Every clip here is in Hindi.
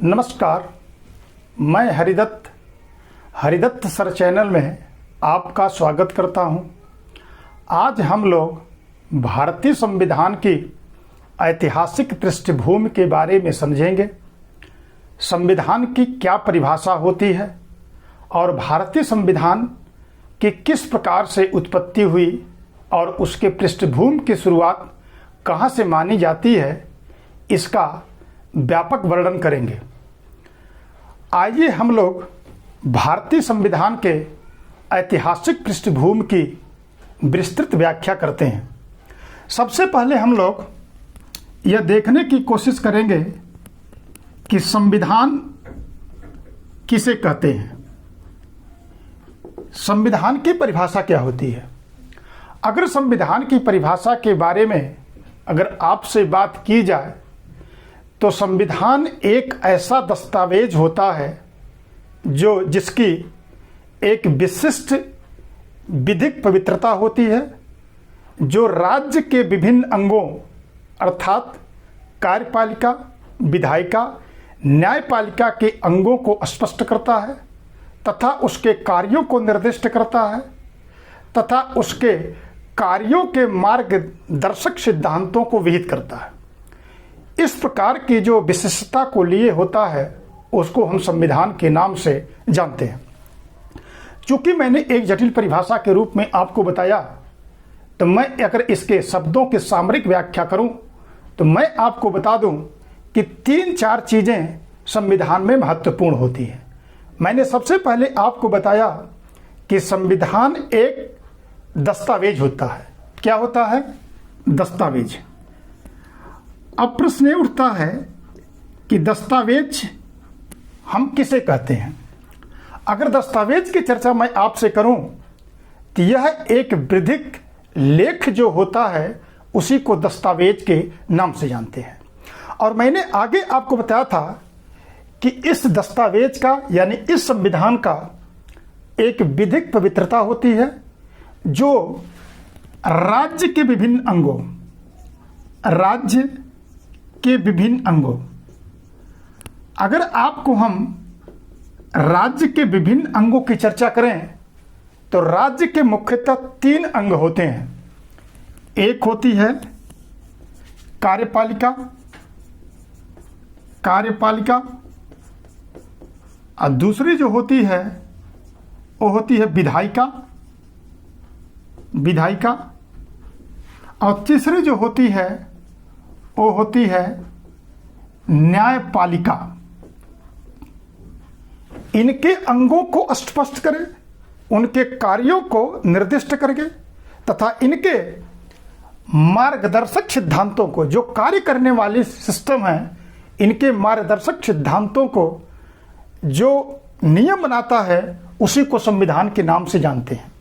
नमस्कार, मैं हरिदत्त सर चैनल में आपका स्वागत करता हूं। आज हम लोग भारतीय संविधान की ऐतिहासिक पृष्ठभूमि के बारे में समझेंगे। संविधान की क्या परिभाषा होती है और भारतीय संविधान की किस प्रकार से उत्पत्ति हुई और उसके पृष्ठभूमि की शुरुआत कहां से मानी जाती है, इसका व्यापक वर्णन करेंगे। आइए हम लोग भारतीय संविधान के ऐतिहासिक पृष्ठभूमि की विस्तृत व्याख्या करते हैं। सबसे पहले हम लोग यह देखने की कोशिश करेंगे कि संविधान किसे कहते हैं, संविधान की परिभाषा क्या होती है। अगर संविधान की परिभाषा के बारे में अगर आपसे बात की जाए तो संविधान एक ऐसा दस्तावेज होता है जिसकी एक विशिष्ट विधिक पवित्रता होती है, जो राज्य के विभिन्न अंगों अर्थात कार्यपालिका, विधायिका, न्यायपालिका के अंगों को स्पष्ट करता है तथा उसके कार्यों को निर्दिष्ट करता है तथा उसके कार्यों के मार्गदर्शक सिद्धांतों को विहित करता है। इस प्रकार की जो विशिष्टता को लिए होता है उसको हम संविधान के नाम से जानते हैं। चूंकि मैंने एक जटिल परिभाषा के रूप में आपको बताया, तो मैं अगर इसके शब्दों की सामरिक व्याख्या करूं तो मैं आपको बता दूं कि 3-4 चीजें संविधान में महत्वपूर्ण होती हैं। मैंने सबसे पहले आपको बताया कि संविधान एक दस्तावेज होता है। क्या होता है? दस्तावेज। अब प्रश्न ये उठता है कि दस्तावेज हम किसे कहते हैं। अगर दस्तावेज की चर्चा मैं आपसे करूं तो यह एक विधिक लेख जो होता है उसी को दस्तावेज के नाम से जानते हैं। और मैंने आगे आपको बताया था कि इस दस्तावेज का यानी इस संविधान का एक विधिक पवित्रता होती है जो राज्य के विभिन्न अंगों अगर आपको हम राज्य के विभिन्न अंगों की चर्चा करें तो राज्य के मुख्यतः 3 अंग होते हैं। एक होती है कार्यपालिका और दूसरी जो होती है वो होती है विधायिका और तीसरी जो होती है वो होती है न्यायपालिका। इनके अंगों को स्पष्ट करें, उनके कार्यों को निर्दिष्ट करके तथा इनके मार्गदर्शक सिद्धांतों को, जो कार्य करने वाले सिस्टम हैं, इनके मार्गदर्शक सिद्धांतों को जो नियम बनाता है उसी को संविधान के नाम से जानते हैं।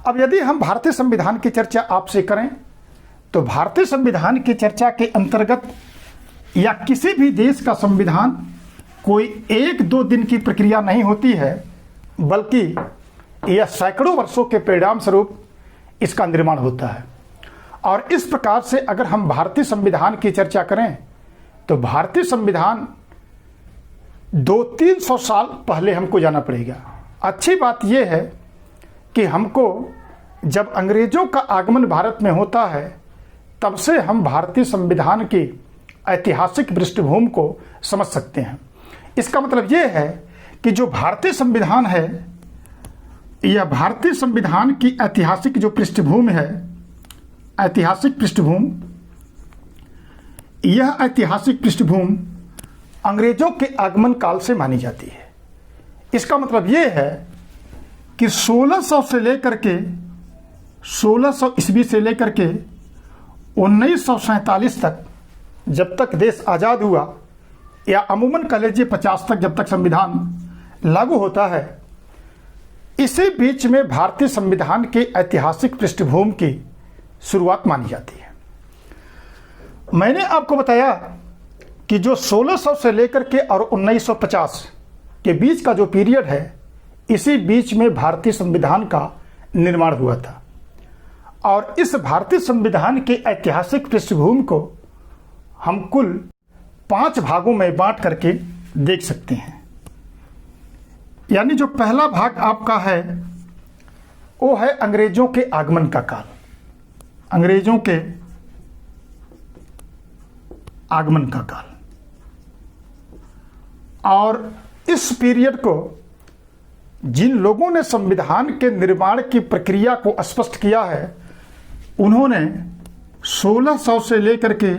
अब यदि हम भारतीय संविधान की चर्चा आपसे करें तो भारतीय संविधान की चर्चा के अंतर्गत या किसी भी देश का संविधान कोई 1-2 दिन की प्रक्रिया नहीं होती है, बल्कि यह सैकड़ों वर्षों के परिणाम स्वरूप इसका निर्माण होता है। और इस प्रकार से अगर हम भारतीय संविधान की चर्चा करें तो भारतीय संविधान 200-300 साल पहले हमको जाना पड़ेगा। अच्छी बात यह है कि हमको जब अंग्रेजों का आगमन भारत में होता है तब से हम भारतीय संविधान की ऐतिहासिक पृष्ठभूमि को समझ सकते हैं। इसका मतलब यह है कि जो भारतीय संविधान है, यह भारतीय संविधान की ऐतिहासिक जो पृष्ठभूमि है, ऐतिहासिक पृष्ठभूमि, यह ऐतिहासिक पृष्ठभूमि अंग्रेजों के आगमन काल से मानी जाती है। इसका मतलब यह है कि 1600 ईस्वी से लेकर के 1947 तक, जब तक देश आज़ाद हुआ, या अमूमन कह लीजिए 50 तक, जब तक संविधान लागू होता है, इसी बीच में भारतीय संविधान के ऐतिहासिक पृष्ठभूमि की शुरुआत मानी जाती है। मैंने आपको बताया कि जो 1600 से लेकर के और 1950 के बीच का जो पीरियड है, इसी बीच में भारतीय संविधान का निर्माण हुआ था। और इस भारतीय संविधान के ऐतिहासिक पृष्ठभूमि को हम कुल 5 भागों में बांट करके देख सकते हैं। यानी जो पहला भाग आपका है वो है अंग्रेजों के आगमन का काल। अंग्रेजों के आगमन का काल, और इस पीरियड को जिन लोगों ने संविधान के निर्माण की प्रक्रिया को स्पष्ट किया है उन्होंने 1600 से लेकर के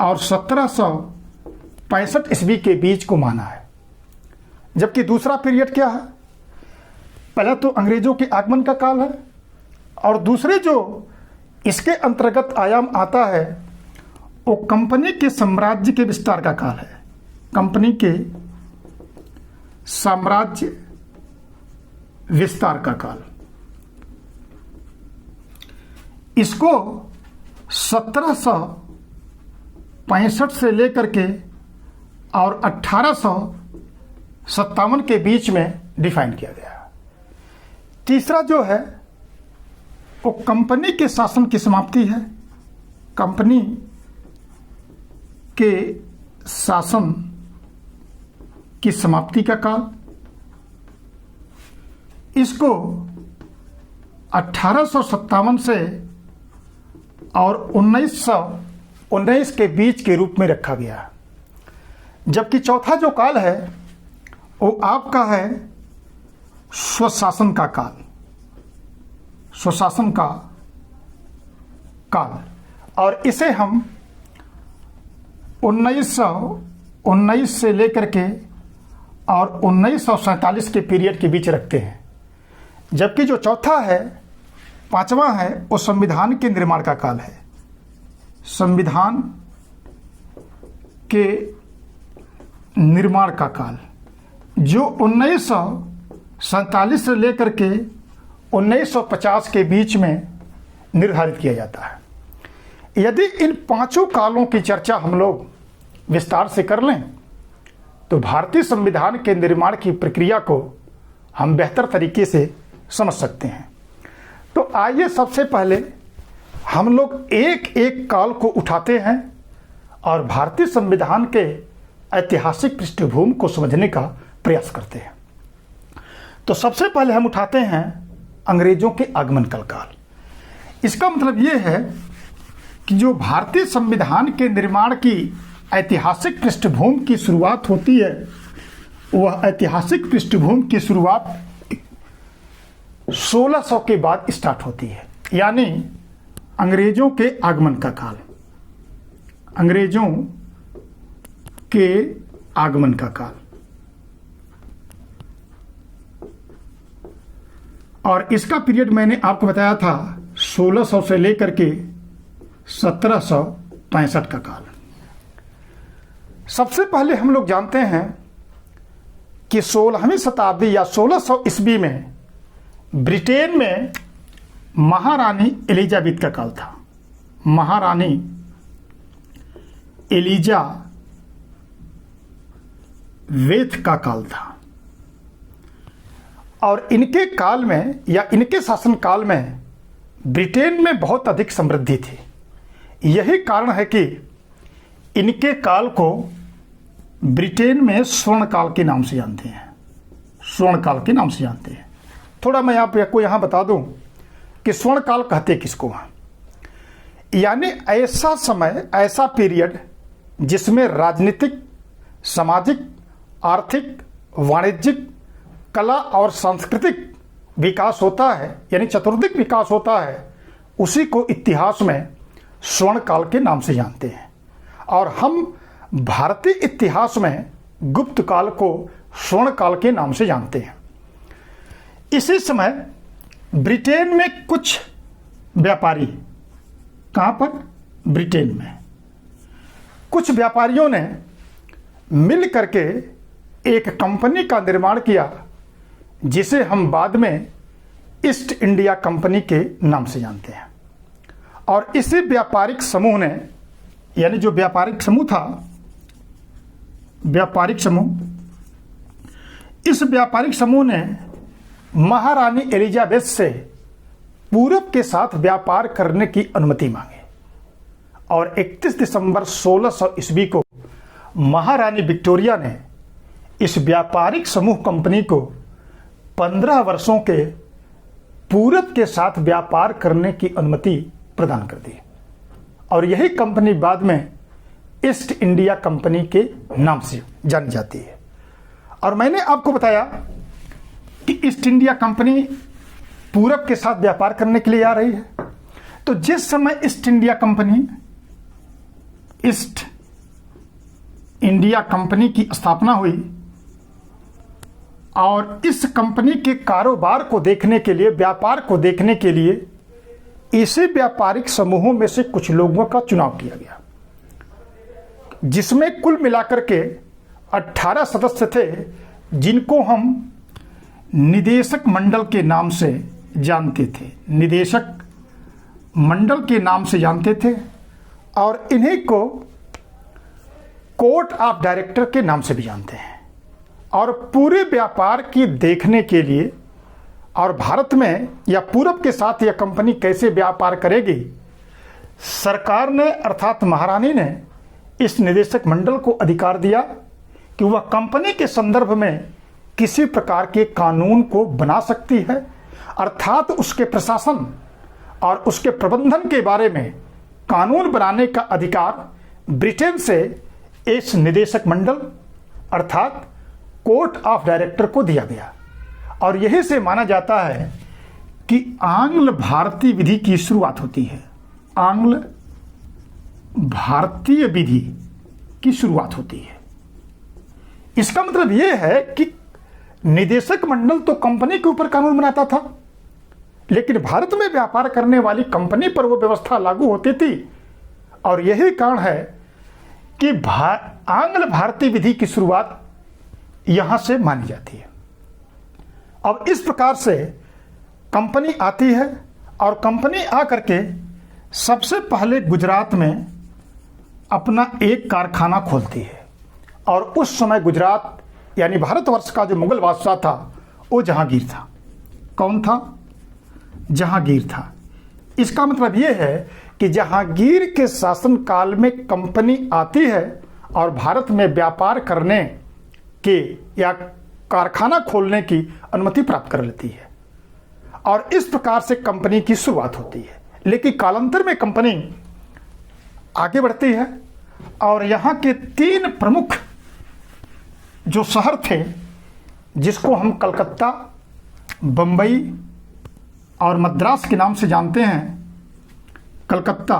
और 1765 ईस्वी के बीच को माना है। जबकि दूसरा पीरियड क्या है? पहला तो अंग्रेजों के आगमन का काल है, और दूसरे जो इसके अंतर्गत आयाम आता है वो कंपनी के साम्राज्य के विस्तार का काल है। कंपनी के साम्राज्य विस्तार का काल, इसको 1765 से लेकर के और 1857 के बीच में डिफाइन किया गया। तीसरा जो है वो कंपनी के शासन की समाप्ति है। कंपनी के शासन की समाप्ति का काल, इसको 1857 से और 1919 के बीच के रूप में रखा गया। जबकि चौथा जो काल है वो आपका है स्वशासन का काल। स्वशासन का काल, और इसे हम 1919 से लेकर के और 1947 के पीरियड के बीच रखते हैं। जबकि जो चौथा है, पांचवा है, वो संविधान के निर्माण का काल है। संविधान के निर्माण का काल जो 1947 से लेकर के 1950 के बीच में निर्धारित किया जाता है। यदि इन पांचों कालों की चर्चा हम लोग विस्तार से कर लें तो भारतीय संविधान के निर्माण की प्रक्रिया को हम बेहतर तरीके से समझ सकते हैं। तो आइए सबसे पहले हम लोग एक एक काल को उठाते हैं और भारतीय संविधान के ऐतिहासिक पृष्ठभूमि को समझने का प्रयास करते हैं। तो सबसे पहले हम उठाते हैं अंग्रेजों के आगमन का काल। इसका मतलब ये है कि जो भारतीय संविधान के निर्माण की ऐतिहासिक पृष्ठभूमि की शुरुआत होती है, वह ऐतिहासिक पृष्ठभूमि की शुरुआत 1600 के बाद स्टार्ट होती है। यानी अंग्रेजों के आगमन का काल, अंग्रेजों के आगमन का काल। और इसका पीरियड मैंने आपको बताया था 1600 से लेकर के 1765 का काल। सबसे पहले हम लोग जानते हैं कि 16वीं शताब्दी या 1600 ईस्वी में ब्रिटेन में महारानी एलिजाबेथ का काल था। महारानी एलिजाबेथ का काल था, और इनके काल में या इनके शासन काल में ब्रिटेन में बहुत अधिक समृद्धि थी। यही कारण है कि इनके काल को ब्रिटेन में स्वर्ण काल के नाम से जानते हैं। स्वर्ण काल के नाम से जानते हैं। थोड़ा मैं आपको यहाँ बता दूं कि स्वर्ण काल कहते किसको हैं। यानी ऐसा समय, ऐसा पीरियड जिसमें राजनीतिक, सामाजिक, आर्थिक, वाणिज्यिक, कला और सांस्कृतिक विकास होता है, यानी चतुर्दिक विकास होता है, उसी को इतिहास में स्वर्ण काल के नाम से जानते हैं। और हम भारतीय इतिहास में गुप्त काल को स्वर्ण काल के नाम से जानते हैं। इसी समय ब्रिटेन में कुछ व्यापारी, कहाँ पर? ब्रिटेन में कुछ व्यापारियों ने मिल करके एक कंपनी का निर्माण किया जिसे हम बाद में ईस्ट इंडिया कंपनी के नाम से जानते हैं। और इसी व्यापारिक समूह ने, यानी जो व्यापारिक समूह था, व्यापारिक समूह, इस व्यापारिक समूह ने महारानी एलिजाबेथ से पूरब के साथ व्यापार करने की अनुमति मांगी। और 31 दिसंबर 1600 ईस्वी को महारानी विक्टोरिया ने इस व्यापारिक समूह कंपनी को 15 वर्षों के पूरब के साथ व्यापार करने की अनुमति प्रदान कर दी और यही कंपनी बाद में ईस्ट इंडिया कंपनी के नाम से जानी जाती है। और मैंने आपको बताया कि ईस्ट इंडिया कंपनी पूरब के साथ व्यापार करने के लिए आ रही है। तो जिस समय ईस्ट इंडिया कंपनी की स्थापना हुई और इस कंपनी के कारोबार को देखने के लिए, व्यापार को देखने के लिए इसी व्यापारिक समूहों में से कुछ लोगों का चुनाव किया गया, जिसमें कुल मिलाकर के 18 सदस्य थे, जिनको हम निदेशक मंडल के नाम से जानते थे। निदेशक मंडल के नाम से जानते थे और इन्हीं को कोर्ट ऑफ डायरेक्टर के नाम से भी जानते हैं। और पूरे व्यापार की देखने के लिए और भारत में या पूरब के साथ यह कंपनी कैसे व्यापार करेगी, सरकार ने अर्थात महारानी ने इस निदेशक मंडल को अधिकार दिया कि वह कंपनी के संदर्भ में किसी प्रकार के कानून को बना सकती है, अर्थात उसके प्रशासन और उसके प्रबंधन के बारे में कानून बनाने का अधिकार ब्रिटेन से इस निदेशक मंडल अर्थात कोर्ट ऑफ डायरेक्टर को दिया गया। और यही से माना जाता है कि आंग्ल भारतीय विधि की शुरुआत होती है। आंग्ल भारतीय विधि की शुरुआत होती है। इसका मतलब यह है कि निदेशक मंडल तो कंपनी के ऊपर कानून बनाता था, लेकिन भारत में व्यापार करने वाली कंपनी पर वो व्यवस्था लागू होती थी। और यही कारण है कि आंग्ल भारतीय विधि की शुरुआत यहां से मानी जाती है। अब इस प्रकार से कंपनी आती है और कंपनी आकर के सबसे पहले गुजरात में अपना एक कारखाना खोलती है। और उस समय गुजरात यानी भारतवर्ष का जो मुगल बादशाह था वो जहांगीर था। कौन था? जहांगीर था। इसका मतलब यह है कि जहांगीर के शासनकाल में कंपनी आती है और भारत में व्यापार करने के या कारखाना खोलने की अनुमति प्राप्त कर लेती है और इस प्रकार से कंपनी की शुरुआत होती है। लेकिन कालांतर में कंपनी आगे बढ़ती है और यहाँ के 3 प्रमुख जो शहर थे, जिसको हम कलकत्ता, बंबई और मद्रास के नाम से जानते हैं, कलकत्ता,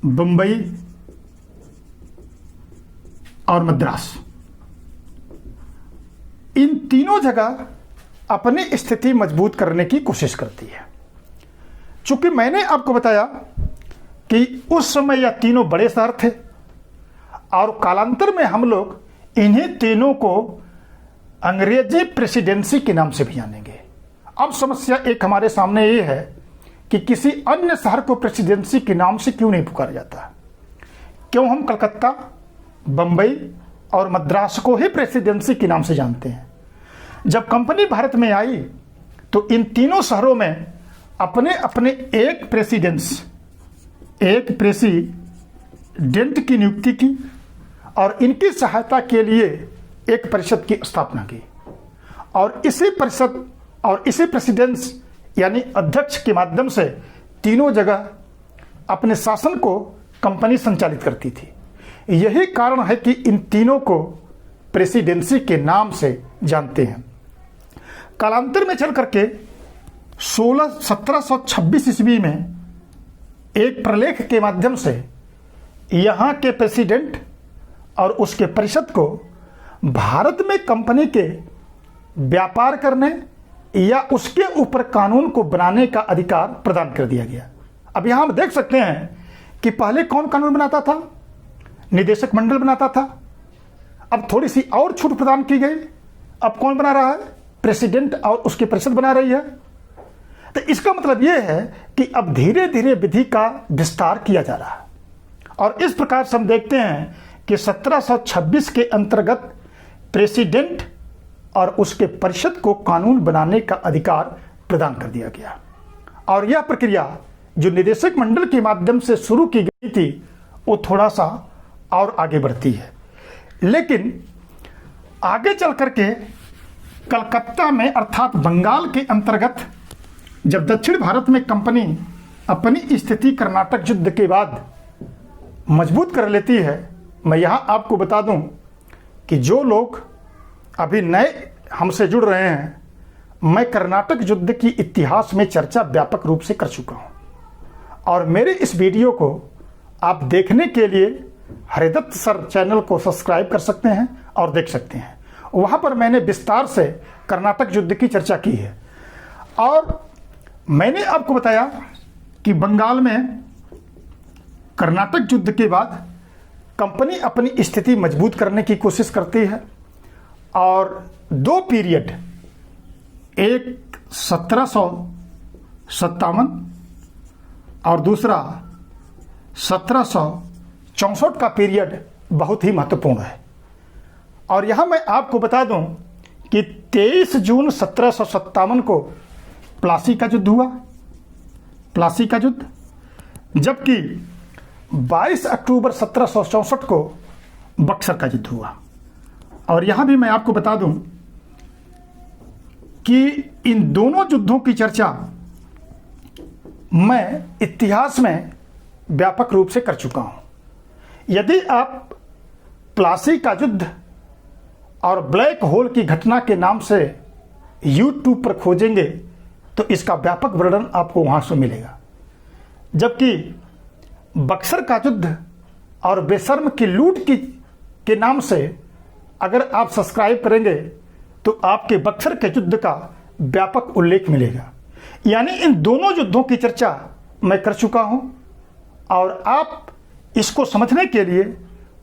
बंबई और मद्रास, इन तीनों जगह अपनी स्थिति मजबूत करने की कोशिश करती है। चूंकि मैंने आपको बताया कि उस समय यह तीनों बड़े शहर थे और कालांतर में हम लोग इन्हीं तीनों को अंग्रेजी प्रेसिडेंसी के नाम से भी जानेंगे। अब समस्या एक हमारे सामने ये है कि किसी अन्य शहर को प्रेसिडेंसी के नाम से क्यों नहीं पुकारा जाता? क्यों हम कलकत्ता, बंबई और मद्रास को ही प्रेसिडेंसी के नाम से जानते हैं? जब कंपनी भारत में आई तो इन तीनों शहरों में अपने अपने एक प्रेसिडेंट की नियुक्ति की और इनकी सहायता के लिए एक परिषद की स्थापना की। और इसी परिषद और इसी प्रेसिडेंस यानी अध्यक्ष के माध्यम से तीनों जगह अपने शासन को कंपनी संचालित करती थी। यही कारण है कि इन तीनों को प्रेसिडेंसी के नाम से जानते हैं। कालांतर में चल करके 1726 ईस्वी में एक प्रलेख के माध्यम से यहाँ के प्रेसिडेंट और उसके परिषद को भारत में कंपनी के व्यापार करने या उसके ऊपर कानून को बनाने का अधिकार प्रदान कर दिया गया। अब यहाँ हम देख सकते हैं कि पहले कौन कानून बनाता था? निदेशक मंडल बनाता था। अब थोड़ी सी और छूट प्रदान की गई। अब कौन बना रहा है? प्रेसिडेंट और उसकी परिषद बना रही है। तो इसका मतलब यह है कि अब धीरे धीरे विधि का विस्तार किया जा रहा है और इस प्रकार से हम देखते हैं कि 1726 के अंतर्गत प्रेसिडेंट और उसके परिषद को कानून बनाने का अधिकार प्रदान कर दिया गया। और यह प्रक्रिया जो निदेशक मंडल के माध्यम से शुरू की गई थी वो थोड़ा सा और आगे बढ़ती है। लेकिन आगे चल करके कलकत्ता में अर्थात बंगाल के अंतर्गत जब दक्षिण भारत में कंपनी अपनी स्थिति कर्नाटक युद्ध के बाद मजबूत कर लेती है, मैं यहाँ आपको बता दूं कि जो लोग अभी नए हमसे जुड़ रहे हैं, मैं कर्नाटक युद्ध की इतिहास में चर्चा व्यापक रूप से कर चुका हूँ और मेरे इस वीडियो को आप देखने के लिए हरिदत्त सर चैनल को सब्सक्राइब कर सकते हैं और देख सकते हैं। वहाँ पर मैंने विस्तार से कर्नाटक युद्ध की चर्चा की है और मैंने आपको बताया कि बंगाल में कर्नाटक युद्ध के बाद कंपनी अपनी स्थिति मजबूत करने की कोशिश करती है और दो पीरियड, एक 1757 और दूसरा 1764 का पीरियड बहुत ही महत्वपूर्ण है। और यहाँ मैं आपको बता दूं कि 23 जून 1757 को प्लासी का युद्ध हुआ, प्लासी का युद्ध, जबकि 22 अक्टूबर 1764 को बक्सर का युद्ध हुआ। और यहाँ भी मैं आपको बता दूं कि इन दोनों युद्धों की चर्चा मैं इतिहास में व्यापक रूप से कर चुका हूं। यदि आप प्लासी का युद्ध और ब्लैक होल की घटना के नाम से YouTube पर खोजेंगे तो इसका व्यापक वर्णन आपको वहां से मिलेगा, जबकि बक्सर का युद्ध और बेशर्म की लूट के नाम से अगर आप सब्सक्राइब करेंगे तो आपके बक्सर के युद्ध का व्यापक उल्लेख मिलेगा। यानी इन दोनों युद्धों की चर्चा मैं कर चुका हूं और आप इसको समझने के लिए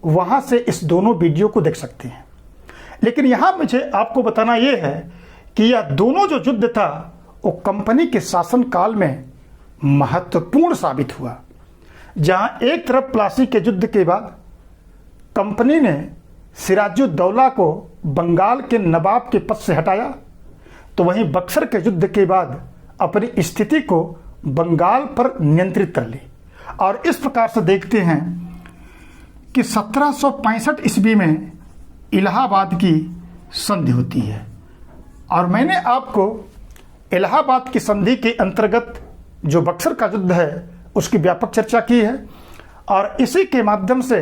वहां से इस दोनों वीडियो को देख सकते हैं। लेकिन यहां मुझे आपको बताना यह है कि यह दोनों जो युद्ध था वो कंपनी के शासन काल में महत्वपूर्ण साबित हुआ। जहां एक तरफ प्लासी के युद्ध के बाद कंपनी ने सिराजुद्दौला को बंगाल के नवाब के पद से हटाया, तो वहीं बक्सर के युद्ध के बाद अपनी स्थिति को बंगाल पर नियंत्रित कर ली। और इस प्रकार से देखते हैं कि 1765 ईस्वी में इलाहाबाद की संधि होती है और मैंने आपको इलाहाबाद की संधि के अंतर्गत जो बक्सर का युद्ध है उसकी व्यापक चर्चा की है और इसी के माध्यम से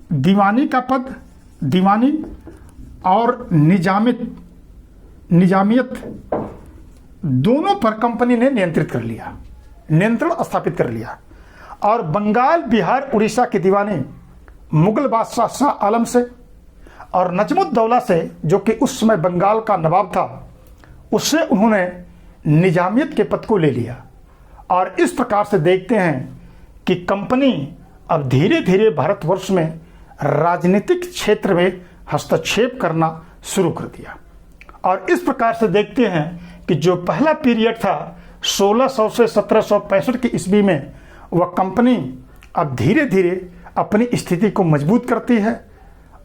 दीवानी का पद, दीवानी और निजामियत दोनों पर कंपनी ने नियंत्रण स्थापित कर लिया और बंगाल, बिहार, उड़ीसा के दीवानी मुगल बादशाह शाह आलम से और नजमुद्दौला से, जो कि उस समय बंगाल का नवाब था, उससे उन्होंने निजामियत के पद को ले लिया। और इस प्रकार से देखते हैं कि कंपनी अब धीरे धीरे भारतवर्ष में राजनीतिक क्षेत्र में हस्तक्षेप करना शुरू कर दिया। और इस प्रकार से देखते हैं कि जो पहला पीरियड था 1600 से 1765 की ईस्वी में, वह कंपनी अब धीरे धीरे अपनी स्थिति को मजबूत करती है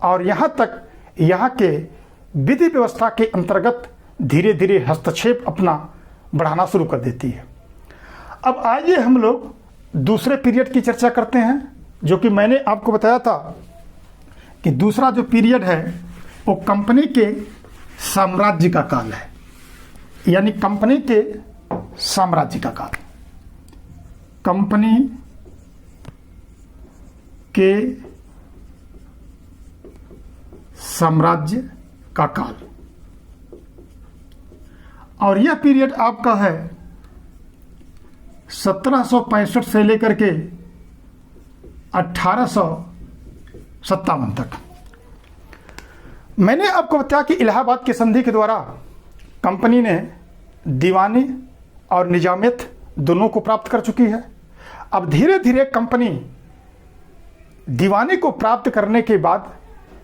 और यहाँ तक यहाँ के विधि व्यवस्था के अंतर्गत धीरे धीरे हस्तक्षेप अपना बढ़ाना शुरू कर देती है। अब आइए हम लोग दूसरे पीरियड की चर्चा करते हैं, जो कि मैंने आपको बताया था कि दूसरा जो पीरियड है वो कंपनी के साम्राज्य का काल है, यानी कंपनी के साम्राज्य का काल, कंपनी के साम्राज्य का काल। और यह पीरियड आपका है 1765 से लेकर के 1857 तक। मैंने आपको बताया कि इलाहाबाद की संधि के द्वारा कंपनी ने दीवानी और निजामियत दोनों को प्राप्त कर चुकी है। अब धीरे धीरे कंपनी दीवानी को प्राप्त करने के बाद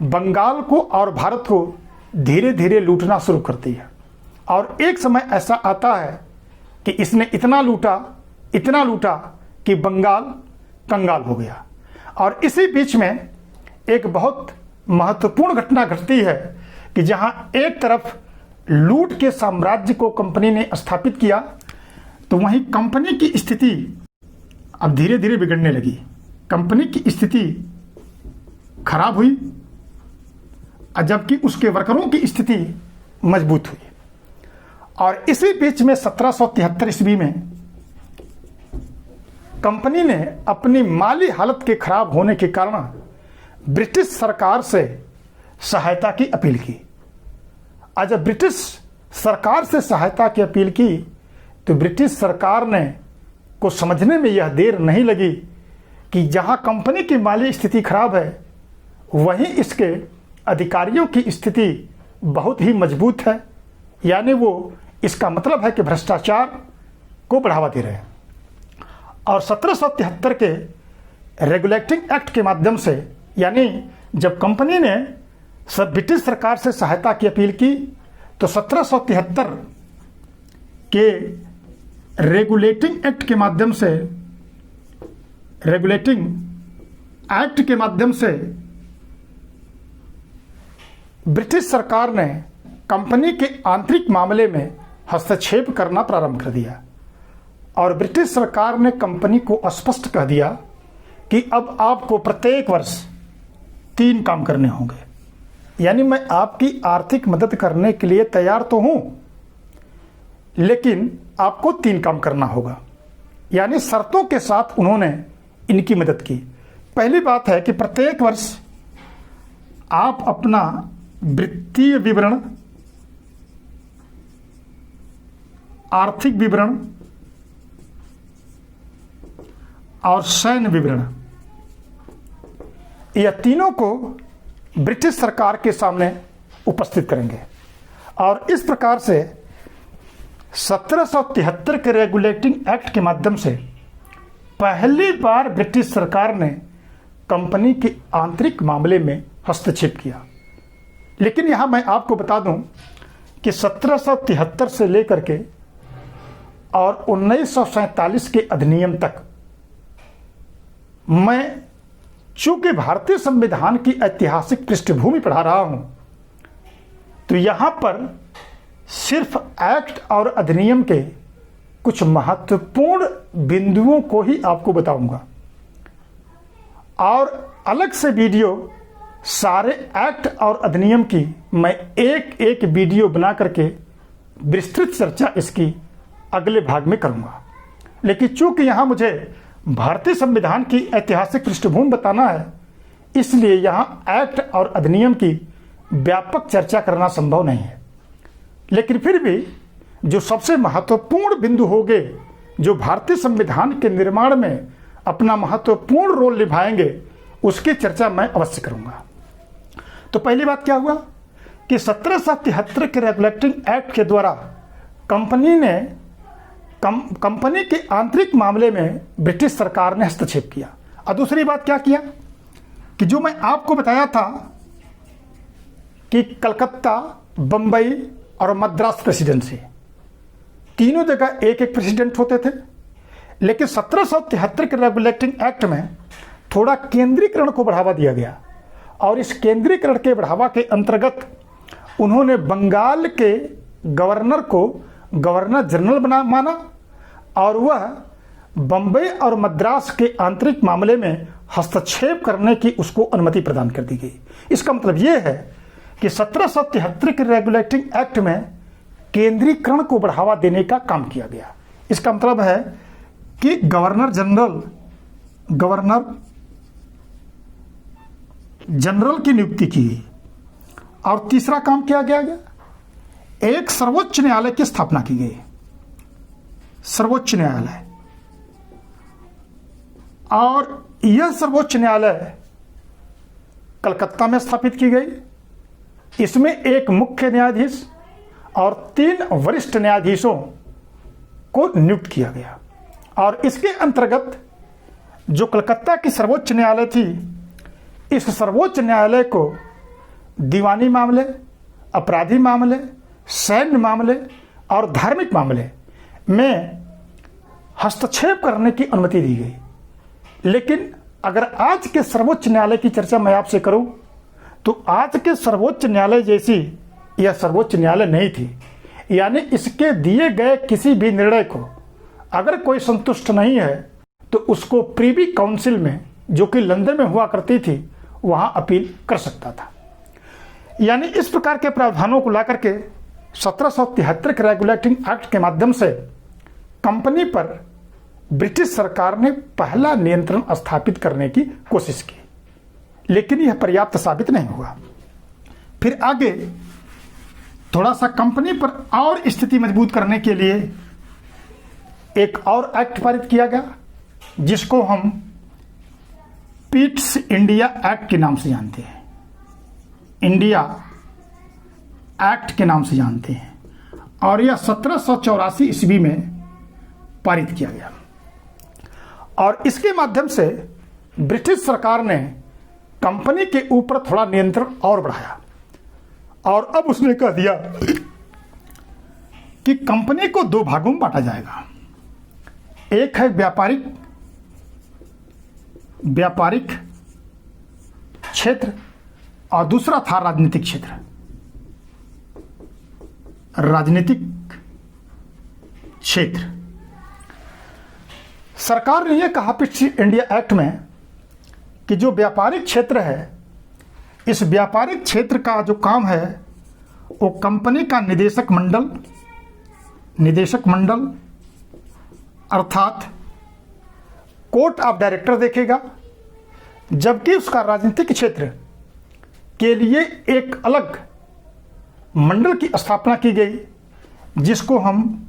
बंगाल को और भारत को धीरे धीरे लूटना शुरू करती है और एक समय ऐसा आता है कि इसने इतना लूटा कि बंगाल कंगाल हो गया। और इसी बीच में एक बहुत महत्वपूर्ण घटना घटती है कि जहां एक तरफ लूट के साम्राज्य को कंपनी ने स्थापित किया, तो वहीं कंपनी की स्थिति अब धीरे धीरे बिगड़ने लगी कंपनी की स्थिति खराब हुई, जबकि उसके वर्करों की स्थिति मजबूत हुई। और इसी बीच में 1773 ईस्वी में कंपनी ने अपनी माली हालत के खराब होने के कारण ब्रिटिश सरकार से सहायता की अपील की। और जब ब्रिटिश सरकार से सहायता की अपील की तो ब्रिटिश सरकार ने को समझने में यह देर नहीं लगी कि जहां कंपनी की माली स्थिति खराब है वहीं इसके अधिकारियों की स्थिति बहुत ही मजबूत है, यानी वो इसका मतलब है कि भ्रष्टाचार को बढ़ावा दे रहे हैं। और 1773 के रेगुलेटिंग एक्ट के माध्यम से, यानी जब कंपनी ने ब्रिटिश सरकार से सहायता की अपील की तो 1773 के रेगुलेटिंग एक्ट के माध्यम से ब्रिटिश सरकार ने कंपनी के आंतरिक मामले में हस्तक्षेप करना प्रारंभ कर दिया। और ब्रिटिश सरकार ने कंपनी को स्पष्ट कह दिया कि अब आपको प्रत्येक वर्ष 3 काम करने होंगे, यानी मैं आपकी आर्थिक मदद करने के लिए तैयार तो हूं, लेकिन आपको 3 काम करना होगा। यानी शर्तों के साथ उन्होंने इनकी मदद की। पहली बात है कि प्रत्येक वर्ष आप अपना वित्तीय विवरण, आर्थिक विवरण और सैन्य विवरण, यह तीनों को ब्रिटिश सरकार के सामने उपस्थित करेंगे। और इस प्रकार से 1773 के रेगुलेटिंग एक्ट के माध्यम से पहली बार ब्रिटिश सरकार ने कंपनी के आंतरिक मामले में हस्तक्षेप किया। लेकिन यहां मैं आपको बता दूं कि 1773 से लेकर के और 1947 के अधिनियम तक, मैं चूंकि भारतीय संविधान की ऐतिहासिक पृष्ठभूमि पढ़ा रहा हूं, तो यहां पर सिर्फ एक्ट और अधिनियम के कुछ महत्वपूर्ण बिंदुओं को ही आपको बताऊंगा, और अलग से वीडियो सारे एक्ट और अधिनियम की मैं एक एक वीडियो बना करके विस्तृत चर्चा इसकी अगले भाग में करूंगा। लेकिन चूंकि यहां मुझे भारतीय संविधान की ऐतिहासिक पृष्ठभूमि बताना है, इसलिए यहां एक्ट और अधिनियम की व्यापक चर्चा करना संभव नहीं है। लेकिन फिर भी जो सबसे महत्वपूर्ण बिंदु होंगे, जो भारतीय संविधान के निर्माण में अपना महत्वपूर्ण रोल निभाएंगे, उसकी चर्चा मैं अवश्य करूंगा। तो पहली बात क्या हुआ कि 1773 के रेगुलेटिंग एक्ट के द्वारा कंपनी के आंतरिक मामले में ब्रिटिश सरकार ने हस्तक्षेप किया। और दूसरी बात क्या किया कि जो मैं आपको बताया था कि कलकत्ता, बंबई और मद्रास प्रेसिडेंसी, तीनों जगह एक एक प्रेसिडेंट होते थे। लेकिन 1773 के रेगुलेटिंग एक्ट में थोड़ा केंद्रीकरण को बढ़ावा दिया गया, और इस केंद्रीकरण के बढ़ावा के अंतर्गत उन्होंने बंगाल के गवर्नर को गवर्नर जनरल माना, और वह बंबई और मद्रास के आंतरिक मामले में हस्तक्षेप करने की उसको अनुमति प्रदान कर दी गई। इसका मतलब यह है कि 1773 के रेगुलेटिंग एक्ट में केंद्रीकरण को बढ़ावा देने का काम किया गया। इसका मतलब है कि गवर्नर जनरल की नियुक्ति की गई। और तीसरा काम किया गया, एक सर्वोच्च न्यायालय की स्थापना की गई। सर्वोच्च न्यायालय, और यह सर्वोच्च न्यायालय कलकत्ता में स्थापित की गई। इसमें एक मुख्य न्यायाधीश और 3 वरिष्ठ न्यायाधीशों को नियुक्त किया गया। और इसके अंतर्गत जो कलकत्ता की सर्वोच्च न्यायालय थी, इस सर्वोच्च न्यायालय को दीवानी मामले, अपराधी मामले, सैन्य मामले और धार्मिक मामले में हस्तक्षेप करने की अनुमति दी गई। लेकिन अगर आज के सर्वोच्च न्यायालय की चर्चा मैं आपसे करूं, तो आज के सर्वोच्च न्यायालय जैसी यह सर्वोच्च न्यायालय नहीं थी। यानी इसके दिए गए किसी भी निर्णय को अगर कोई संतुष्ट नहीं है, तो उसको प्रीवी काउंसिल में जो कि लंदन में हुआ करती थी वहां अपील कर सकता था। यानी इस प्रकार के प्रावधानों को लाकर के 1773 के रेगुलेटिंग एक्ट के माध्यम से कंपनी पर ब्रिटिश सरकार ने पहला नियंत्रण स्थापित करने की कोशिश की, लेकिन यह पर्याप्त साबित नहीं हुआ। फिर आगे थोड़ा सा कंपनी पर और स्थिति मजबूत करने के लिए एक और एक्ट पारित किया गया, जिसको हम पिट्स इंडिया एक्ट के नाम से जानते हैं, इंडिया एक्ट के नाम से जानते हैं, और यह 1784 ईस्वी में पारित किया गया। और इसके माध्यम से ब्रिटिश सरकार ने कंपनी के ऊपर थोड़ा नियंत्रण और बढ़ाया, और अब उसने कह दिया कि कंपनी को दो भागों में बांटा जाएगा। एक है व्यापारिक क्षेत्र और दूसरा था राजनीतिक क्षेत्र। राजनीतिक क्षेत्र, सरकार ने यह कहा पिट्स इंडिया एक्ट में कि जो व्यापारिक क्षेत्र है, इस व्यापारिक क्षेत्र का जो काम है वो कंपनी का निदेशक मंडल अर्थात कोर्ट ऑफ डायरेक्टर देखेगा, जबकि उसका राजनीतिक क्षेत्र के लिए एक अलग मंडल की स्थापना की गई, जिसको हम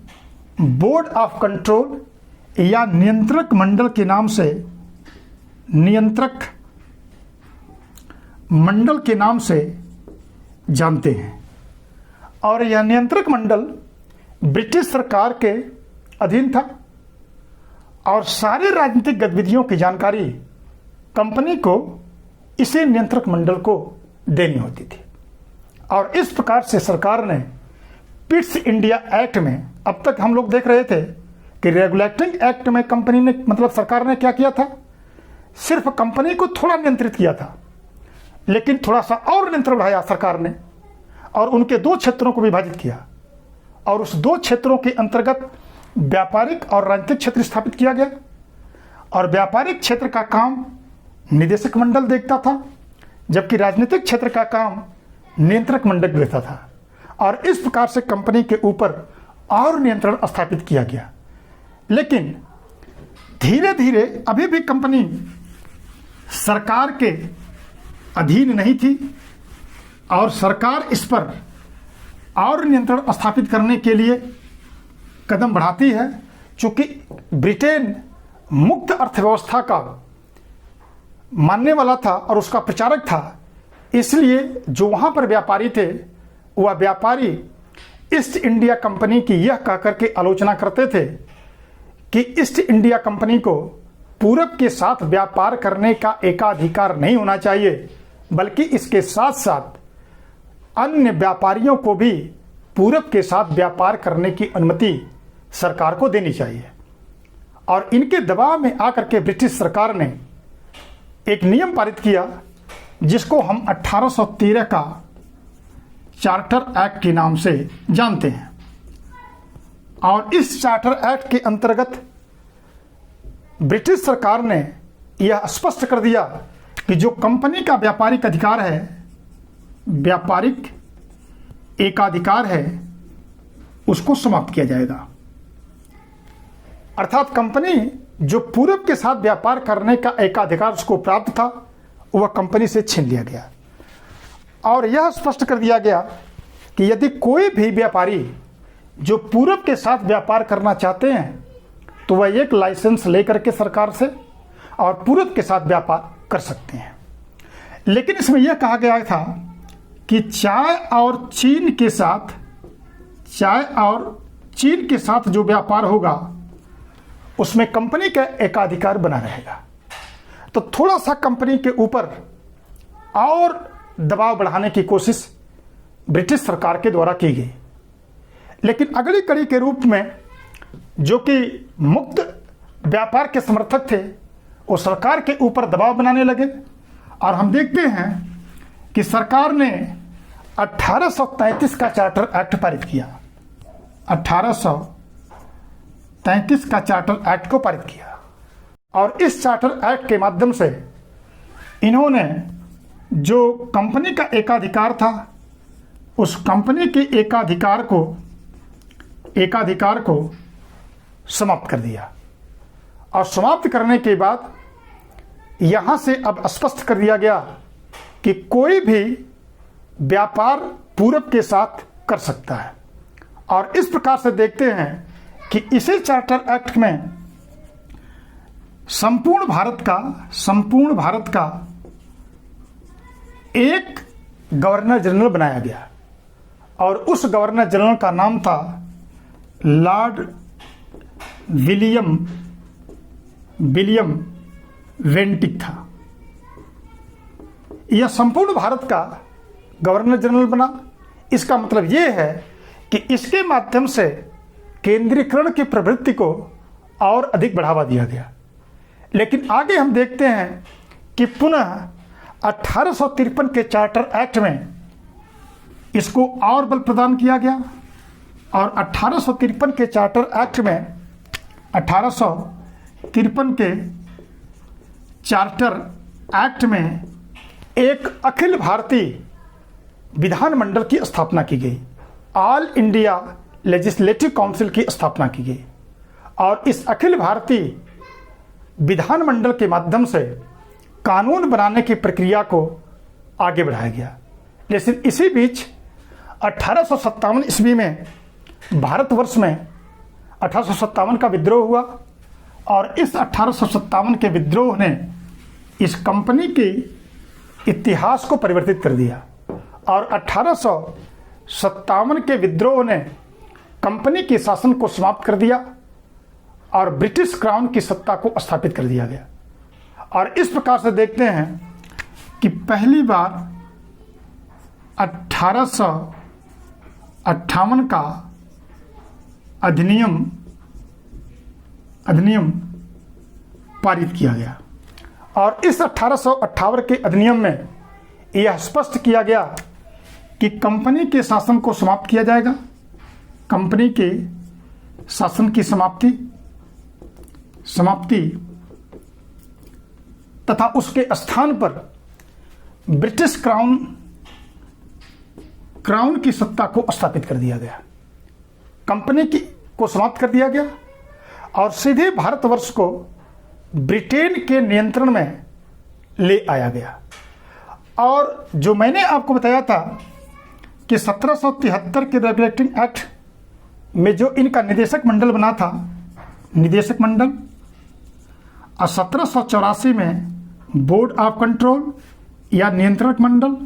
बोर्ड ऑफ कंट्रोल या नियंत्रक मंडल के नाम से जानते हैं। और यह नियंत्रक मंडल ब्रिटिश सरकार के अधीन था और सारे राजनीतिक गतिविधियों की जानकारी कंपनी को इसी नियंत्रक मंडल को देनी होती थी। और इस प्रकार से सरकार ने पिट्स इंडिया एक्ट में, अब तक हम लोग देख रहे थे कि रेगुलेटिंग एक्ट में कंपनी ने, मतलब सरकार ने क्या किया था, सिर्फ कंपनी को थोड़ा नियंत्रित किया था, लेकिन थोड़ा सा और नियंत्रण बढ़ाया सरकार ने और उनके दो क्षेत्रों को विभाजित किया, और उस दो क्षेत्रों के अंतर्गत व्यापारिक और राजनीतिक क्षेत्र स्थापित किया गया। और व्यापारिक क्षेत्र का काम निदेशक मंडल देखता था, जबकि राजनीतिक क्षेत्र का काम नियंत्रक मंडल देखता था। और इस प्रकार से कंपनी के ऊपर और नियंत्रण स्थापित किया गया। लेकिन धीरे धीरे अभी भी कंपनी सरकार के अधीन नहीं थी और सरकार इस पर और नियंत्रण स्थापित करने के लिए कदम बढ़ाती है। चूंकि ब्रिटेन मुक्त अर्थव्यवस्था का मानने वाला था और उसका प्रचारक था, इसलिए जो वहां पर व्यापारी थे वह व्यापारी ईस्ट इंडिया कंपनी की यह कहकर के आलोचना करते थे कि ईस्ट इंडिया कंपनी को पूरब के साथ व्यापार करने का एकाधिकार नहीं होना चाहिए, बल्कि इसके साथ साथ अन्य व्यापारियों को भी पूरब के साथ व्यापार करने की अनुमति सरकार को देनी चाहिए। और इनके दबाव में आकर के ब्रिटिश सरकार ने एक नियम पारित किया, जिसको हम 1813 का चार्टर एक्ट के नाम से जानते हैं। और इस चार्टर एक्ट के अंतर्गत ब्रिटिश सरकार ने यह स्पष्ट कर दिया कि जो कंपनी का व्यापारिक अधिकार है, व्यापारिक एकाधिकार है, उसको समाप्त किया जाएगा। अर्थात कंपनी जो पूरब के साथ व्यापार करने का एकाधिकार उसको प्राप्त था, वह कंपनी से छीन लिया गया। और यह स्पष्ट कर दिया गया कि यदि कोई भी व्यापारी जो पूरब के साथ व्यापार करना चाहते हैं, तो वह एक लाइसेंस लेकर के सरकार से और पूरब के साथ व्यापार कर सकते हैं। लेकिन इसमें यह कहा गया था कि चाय और चीन के साथ जो व्यापार होगा उसमें कंपनी का एकाधिकार बना रहेगा। तो थोड़ा सा कंपनी के ऊपर और दबाव बढ़ाने की कोशिश ब्रिटिश सरकार के द्वारा की गई। लेकिन अगली कड़ी के रूप में जो कि मुक्त व्यापार के समर्थक थे, वो सरकार के ऊपर दबाव बनाने लगे। और हम देखते हैं कि सरकार ने 1833 का चार्टर एक्ट पारित किया। 1833 का चार्टर एक्ट को पारित किया। और इस चार्टर एक्ट के माध्यम से इन्होंने जो कंपनी का एकाधिकार था, उस कंपनी के एकाधिकार को समाप्त कर दिया। और समाप्त करने के बाद यहां से अब स्पष्ट कर दिया गया कि कोई भी व्यापार पूरब के साथ कर सकता है। और इस प्रकार से देखते हैं कि इसी चार्टर एक्ट में संपूर्ण भारत का एक गवर्नर जनरल बनाया गया और उस गवर्नर जनरल का नाम था लॉर्ड विलियम वेंटिक था। यह संपूर्ण भारत का गवर्नर जनरल बना। इसका मतलब यह है कि इसके माध्यम से केंद्रीकरण की प्रवृत्ति को और अधिक बढ़ावा दिया गया। लेकिन आगे हम देखते हैं कि पुनः 1853 के चार्टर एक्ट में इसको और बल प्रदान किया गया और 1853 के चार्टर एक्ट में 1853 के चार्टर एक्ट में एक अखिल भारतीय विधानमंडल की स्थापना की गई, ऑल इंडिया लेजिस्लेटिव काउंसिल की स्थापना की गई। और इस अखिल भारतीय विधानमंडल के माध्यम से कानून बनाने की प्रक्रिया को आगे बढ़ाया गया। लेकिन इसी बीच 1857 ईस्वी में भारतवर्ष में 1857 का विद्रोह हुआ और इस 1857 के विद्रोह ने इस कंपनी के इतिहास को परिवर्तित कर दिया और 1857 के विद्रोह ने कंपनी के शासन को समाप्त कर दिया और ब्रिटिश क्राउन की सत्ता को स्थापित कर दिया गया। और इस प्रकार से देखते हैं कि पहली बार 1858 का अधिनियम पारित किया गया और इस 1858 के अधिनियम में यह स्पष्ट किया गया कि कंपनी के शासन को समाप्त किया जाएगा। कंपनी के शासन की समाप्ति तथा उसके स्थान पर ब्रिटिश क्राउन की सत्ता को स्थापित कर दिया गया। कंपनी को समाप्त कर दिया गया और सीधे भारतवर्ष को ब्रिटेन के नियंत्रण में ले आया गया। और जो मैंने आपको बताया था कि 1773 के रेगुलेटिंग एक्ट में जो इनका निदेशक मंडल बना था, निदेशक मंडल, और 1784 में बोर्ड ऑफ कंट्रोल या नियंत्रक मंडल,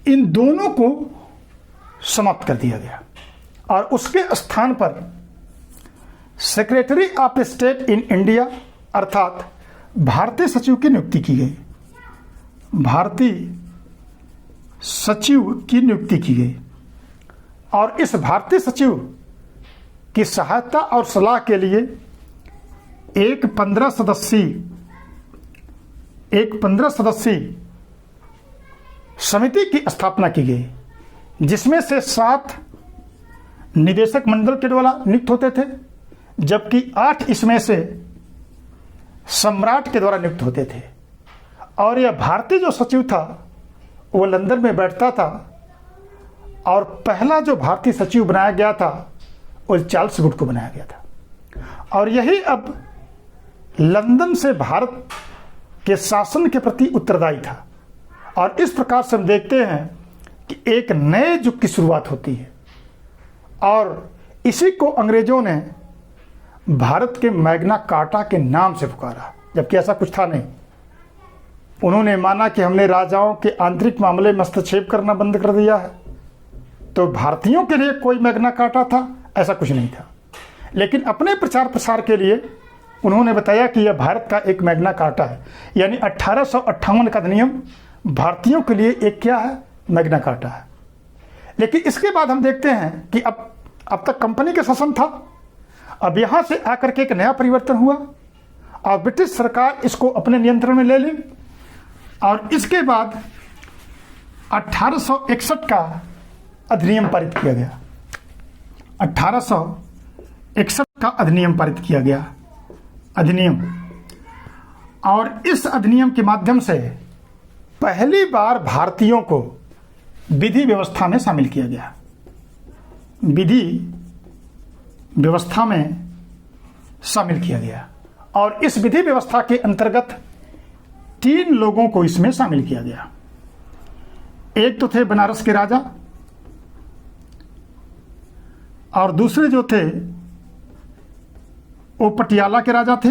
इन दोनों को समाप्त कर दिया गया और उसके स्थान पर secretary of state in India अर्थात भारतीय सचिव की नियुक्ति की गई। और इस भारतीय सचिव की सहायता और सलाह के लिए एक 15 सदस्यीय समिति की स्थापना की गई, जिसमें से 7 निदेशक मंडल के द्वारा नियुक्त होते थे, जबकि 8 इसमें से सम्राट के द्वारा नियुक्त होते थे। और यह भारतीय जो सचिव था वो लंदन में बैठता था और पहला जो भारतीय सचिव बनाया गया था वो चार्ल्स वुड को बनाया गया था। और यही अब लंदन से भारत के शासन के प्रति उत्तरदायी था। और इस प्रकार से हम देखते हैं कि एक नए युग की शुरुआत होती है और इसी को अंग्रेजों ने भारत के मैग्ना कार्टा के नाम से पुकारा, जबकि ऐसा कुछ था नहीं। उन्होंने माना कि हमने राजाओं के आंतरिक मामले में हस्तक्षेप करना बंद कर दिया है, तो भारतीयों के लिए कोई मैग्ना कार्टा था, ऐसा कुछ नहीं था। लेकिन अपने प्रचार प्रसार के लिए उन्होंने बताया कि यह भारत का एक मैग्ना कार्टा है, यानी 1858 का अधिनियम भारतीयों के लिए एक क्या है, मैग्ना कार्टा है। लेकिन इसके बाद हम देखते हैं कि अब तक कंपनी का शासन था, अब यहाँ से आकर के एक नया परिवर्तन हुआ और ब्रिटिश सरकार इसको अपने नियंत्रण में ले ली। और इसके बाद 1861 का अधिनियम पारित किया गया। 1861 का अधिनियम पारित किया गया, अधिनियम। और इस अधिनियम के माध्यम से पहली बार भारतीयों को विधि व्यवस्था में शामिल किया गया, विधि व्यवस्था में शामिल किया गया। और इस विधि व्यवस्था के अंतर्गत 3 लोगों को इसमें शामिल किया गया। एक तो थे बनारस के राजा, और दूसरे जो थे वो पटियाला के राजा थे,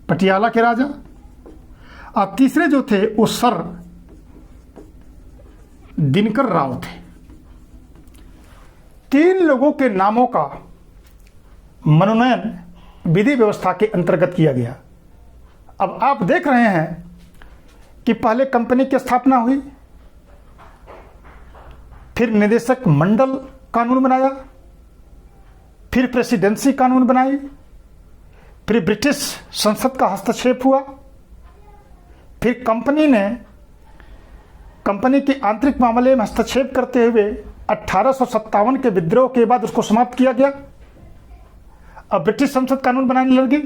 पटियाला के राजा। और तीसरे जो थे वो सर दिनकर राव थे। 3 लोगों के नामों का मनोनयन विधि व्यवस्था के अंतर्गत किया गया। अब आप देख रहे हैं कि पहले कंपनी की स्थापना हुई, फिर निदेशक मंडल कानून बनाया, फिर प्रेसिडेंसी कानून बनाई, फिर ब्रिटिश संसद का हस्तक्षेप हुआ, फिर कंपनी के आंतरिक मामले में हस्तक्षेप करते हुए 1857 के विद्रोह के बाद उसको समाप्त किया गया। अब ब्रिटिश संसद कानून बनाने लगी।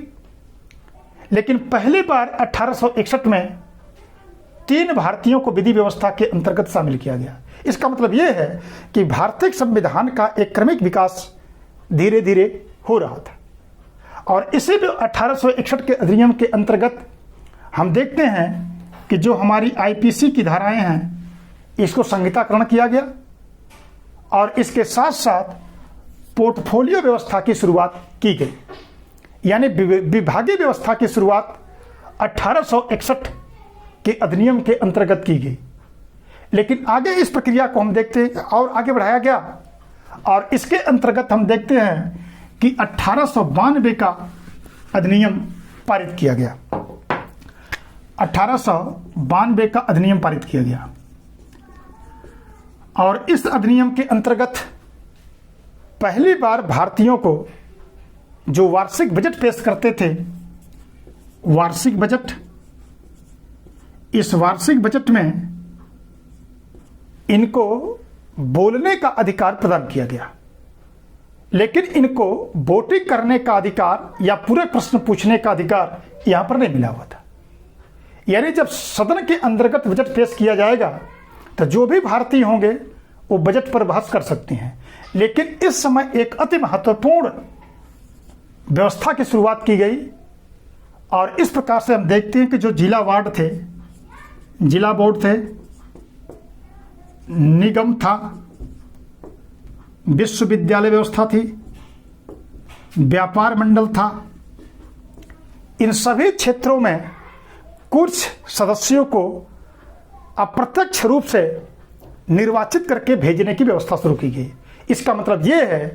लेकिन पहली बार 1861 में 3 भारतीयों को विधि व्यवस्था के अंतर्गत शामिल किया गया। इसका मतलब यह है कि भारतीय संविधान का एक क्रमिक विकास धीरे धीरे हो रहा था। और इसी 1861 के अधिनियम के अंतर्गत हम देखते हैं कि जो हमारी आईपीसी की धाराएं हैं, इसको संहिताकरण किया गया। और इसके साथ साथ पोर्टफोलियो व्यवस्था की शुरुआत की गई, यानी विभागीय व्यवस्था की शुरुआत 1861 के अधिनियम के अंतर्गत की गई। लेकिन आगे इस प्रक्रिया को हम देखते हैं और आगे बढ़ाया गया, और इसके अंतर्गत हम देखते हैं कि 1892 का अधिनियम पारित किया गया। 1892 का अधिनियम पारित किया गया। और इस अधिनियम के अंतर्गत पहली बार भारतीयों को जो वार्षिक बजट पेश करते थे, वार्षिक बजट, इस वार्षिक बजट में इनको बोलने का अधिकार प्रदान किया गया। लेकिन इनको वोटिंग करने का अधिकार या पूरे प्रश्न पूछने का अधिकार यहां पर नहीं मिला हुआ था। यानी जब सदन के अंतर्गत बजट पेश किया जाएगा तो जो भी भारतीय होंगे वो बजट पर बहस कर सकते हैं। लेकिन इस समय एक अति महत्वपूर्ण व्यवस्था की शुरुआत की गई। और इस प्रकार से हम देखते हैं कि जो जिला वार्ड थे, जिला बोर्ड थे, निगम था, विश्वविद्यालय व्यवस्था थी, व्यापार मंडल था, इन सभी क्षेत्रों में कुछ सदस्यों को अप्रत्यक्ष रूप से निर्वाचित करके भेजने की व्यवस्था शुरू की गई। इसका मतलब यह है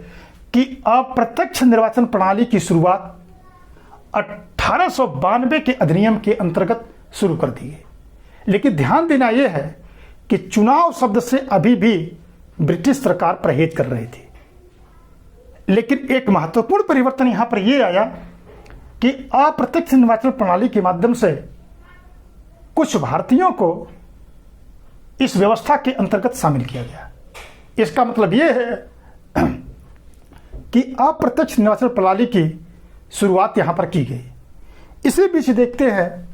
कि अप्रत्यक्ष निर्वाचन प्रणाली की शुरुआत 1892 के अधिनियम के अंतर्गत शुरू कर दी गई। लेकिन ध्यान देना यह है कि चुनाव शब्द से अभी भी ब्रिटिश सरकार परहेज कर रही थी। लेकिन एक महत्वपूर्ण परिवर्तन यहां पर यह आया कि अप्रत्यक्ष निर्वाचन प्रणाली के माध्यम से कुछ भारतीयों को इस व्यवस्था के अंतर्गत शामिल किया गया। इसका मतलब यह है कि अप्रत्यक्ष निर्वाचन प्रणाली की शुरुआत यहां पर की गई। इसी बीच देखते हैं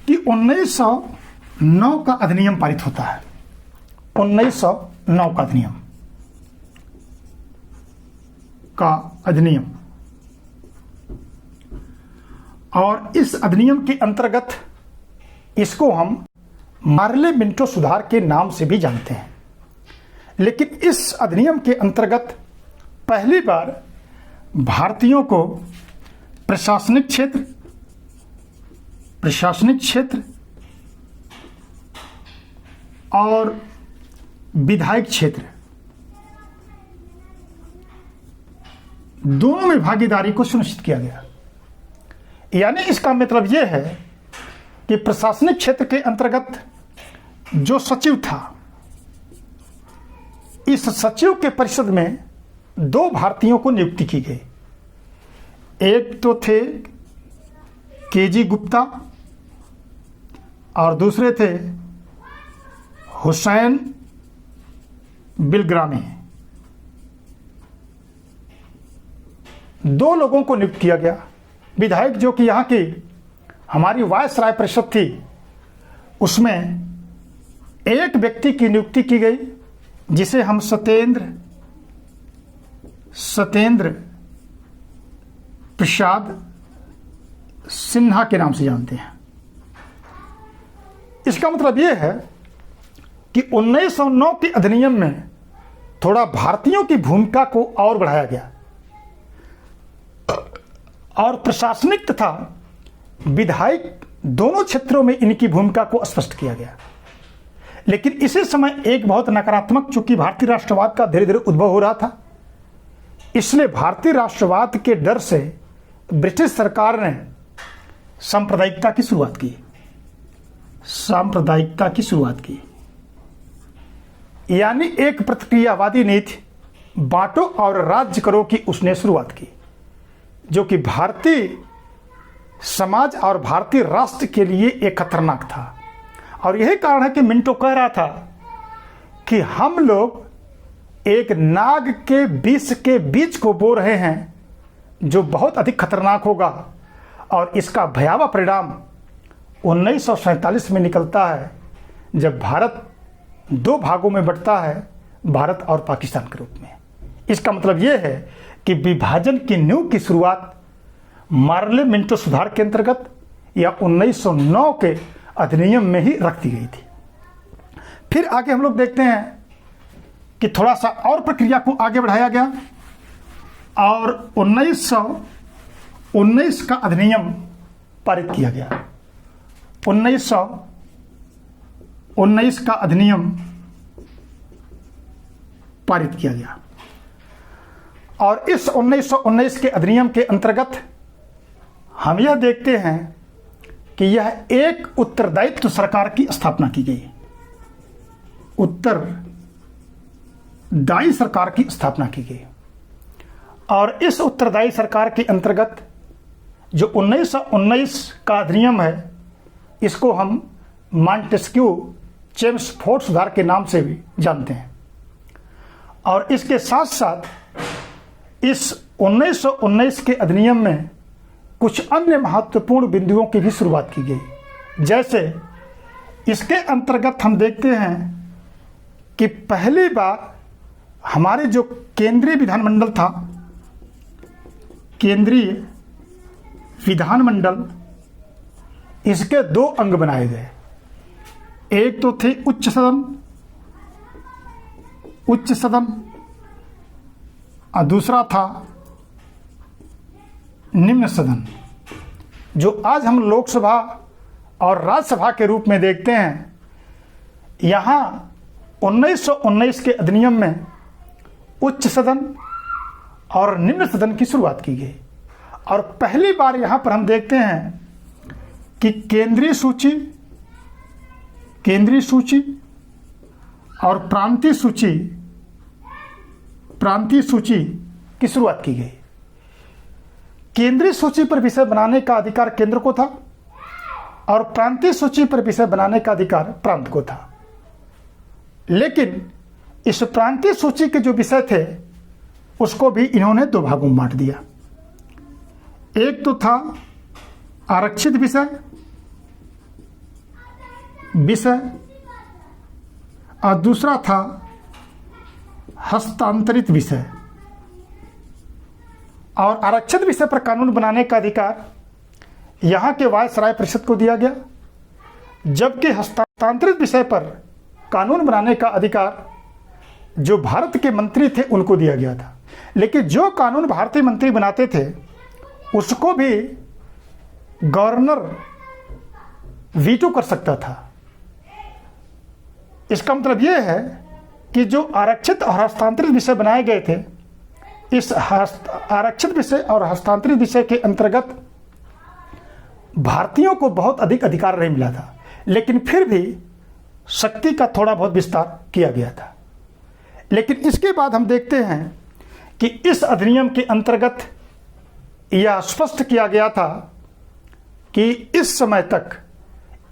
कि 1909 का अधिनियम पारित होता है। 1909 का अधिनियम और इस अधिनियम के अंतर्गत इसको हम मार्ले मिंटो सुधार के नाम से भी जानते हैं। लेकिन इस अधिनियम के अंतर्गत पहली बार भारतीयों को प्रशासनिक क्षेत्र और विधायिक क्षेत्र दोनों में भागीदारी को सुनिश्चित किया गया। यानी इसका मतलब यह है कि प्रशासनिक क्षेत्र के अंतर्गत जो सचिव था, इस सचिव के परिषद में 2 भारतीयों को नियुक्ति की गई। एक तो थे केजी गुप्ता और दूसरे थे हुसैन बिलग्रामी। 2 लोगों को नियुक्त किया गया। विधायक जो कि यहाँ की हमारी वायसराय परिषद थी, उसमें एक व्यक्ति की नियुक्ति की गई जिसे हम सत्येंद्र प्रसाद सिन्हा के नाम से जानते हैं। इसका मतलब यह है कि 1909 के अधिनियम में थोड़ा भारतीयों की भूमिका को और बढ़ाया गया और प्रशासनिक तथा विधायिक दोनों क्षेत्रों में इनकी भूमिका को स्पष्ट किया गया। लेकिन इसी समय एक बहुत नकारात्मक, चूंकि भारतीय राष्ट्रवाद का धीरे धीरे उद्भव हो रहा था, इसलिए भारतीय राष्ट्रवाद के डर से ब्रिटिश सरकार ने सांप्रदायिकता की शुरुआत की। यानी एक प्रतिक्रियावादी नीति, बांटो और राज्य करो की उसने शुरुआत की, जो कि भारतीय समाज और भारतीय राष्ट्र के लिए एक खतरनाक था। और यही कारण है कि मिंटो कह रहा था कि हम लोग एक नाग के विष के बीज को बो रहे हैं जो बहुत अधिक खतरनाक होगा, और इसका भयावह परिणाम 1947 में निकलता है, जब भारत 2 भागों में बंटता है, भारत और पाकिस्तान के रूप में। इसका मतलब यह है कि विभाजन की नींव की शुरुआत मार्ले मिंटो सुधार के अंतर्गत या 1909 के अधिनियम में ही रख दी गई थी। फिर आगे हम लोग देखते हैं कि थोड़ा सा और प्रक्रिया को आगे बढ़ाया गया और 1919 का अधिनियम पारित किया गया। 1919 का अधिनियम पारित किया गया और इस 1919 के अधिनियम के अंतर्गत हम यह देखते हैं कि यह एक उत्तरदायित्व सरकार की स्थापना की गई। उत्तरदायी सरकार की स्थापना की गई और इस उत्तरदायी सरकार के अंतर्गत जो 1919 का अधिनियम है, इसको हम मॉन्टेस्क्यू चेम्सफोर्ड सुधार के नाम से भी जानते हैं। और इसके साथ साथ इस 1919 के अधिनियम में कुछ अन्य महत्वपूर्ण बिंदुओं की भी शुरुआत की गई। जैसे इसके अंतर्गत हम देखते हैं कि पहली बार हमारे जो केंद्रीय विधानमंडल था, केंद्रीय विधानमंडल, इसके 2 अंग बनाए गए। एक तो थे उच्च सदन और दूसरा था निम्न सदन, जो आज हम लोकसभा और राज्यसभा के रूप में देखते हैं। यहाँ 1919 के अधिनियम में उच्च सदन और निम्न सदन की शुरुआत की गई और पहली बार यहाँ पर हम देखते हैं कि केंद्रीय सूची और प्रांतीय सूची की शुरुआत की गई। केंद्रीय सूची पर विषय बनाने का अधिकार केंद्र को था और प्रांतीय सूची पर विषय बनाने का अधिकार प्रांत को था। लेकिन इस प्रांतीय सूची के जो विषय थे उसको भी इन्होंने 2 भागों में बांट दिया। एक तो था आरक्षित विषय और दूसरा था हस्तांतरित विषय। और आरक्षित विषय पर कानून बनाने का अधिकार यहाँ के वायसराय परिषद को दिया गया, जबकि हस्तांतरित विषय पर कानून बनाने का अधिकार जो भारत के मंत्री थे उनको दिया गया था। लेकिन जो कानून भारतीय मंत्री बनाते थे उसको भी गवर्नर वीटो कर सकता था। इसका मतलब यह है कि जो आरक्षित और हस्तांतरित विषय बनाए गए थे, इस आरक्षित विषय और हस्तांतरित विषय के अंतर्गत भारतीयों को बहुत अधिक अधिकार नहीं मिला था, लेकिन फिर भी शक्ति का थोड़ा बहुत विस्तार किया गया था। लेकिन इसके बाद हम देखते हैं कि इस अधिनियम के अंतर्गत यह स्पष्ट किया गया था कि इस समय तक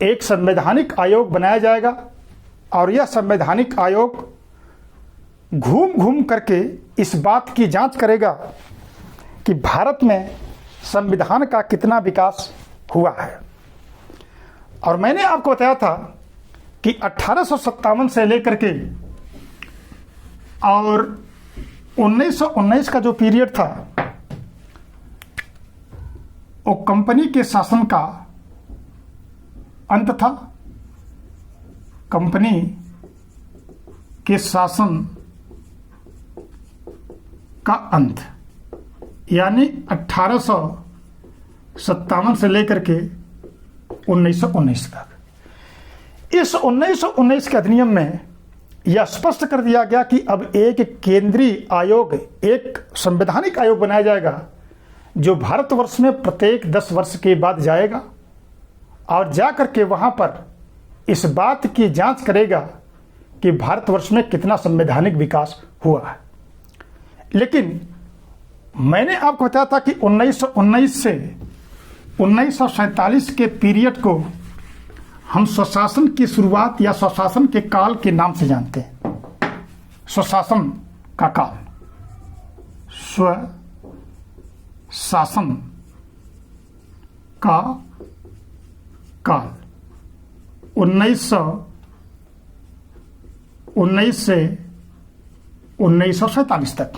एक संवैधानिक आयोग बनाया जाएगा और यह संवैधानिक आयोग घूम घूम करके इस बात की जांच करेगा कि भारत में संविधान का कितना विकास हुआ है। और मैंने आपको बताया था कि 1857 से लेकर के और 1919 का जो पीरियड था वो कंपनी के शासन का अंत था। कंपनी के शासन का अंत, यानी 1857 से लेकर के 1919 तक। इस 1919 के अधिनियम में यह स्पष्ट कर दिया गया कि अब एक केंद्रीय आयोग, एक संवैधानिक आयोग बनाया जाएगा जो भारतवर्ष में प्रत्येक 10 वर्ष के बाद जाएगा और जाकर के वहां पर इस बात की जांच करेगा कि भारतवर्ष में कितना संवैधानिक विकास हुआ है। लेकिन मैंने आपको बताया था कि 1919 से 1947 के पीरियड को हम स्वशासन की शुरुआत या स्वशासन के काल के नाम से जानते हैं। स्वशासन का काल, स्वशासन का काल 1919 से 1947 तक।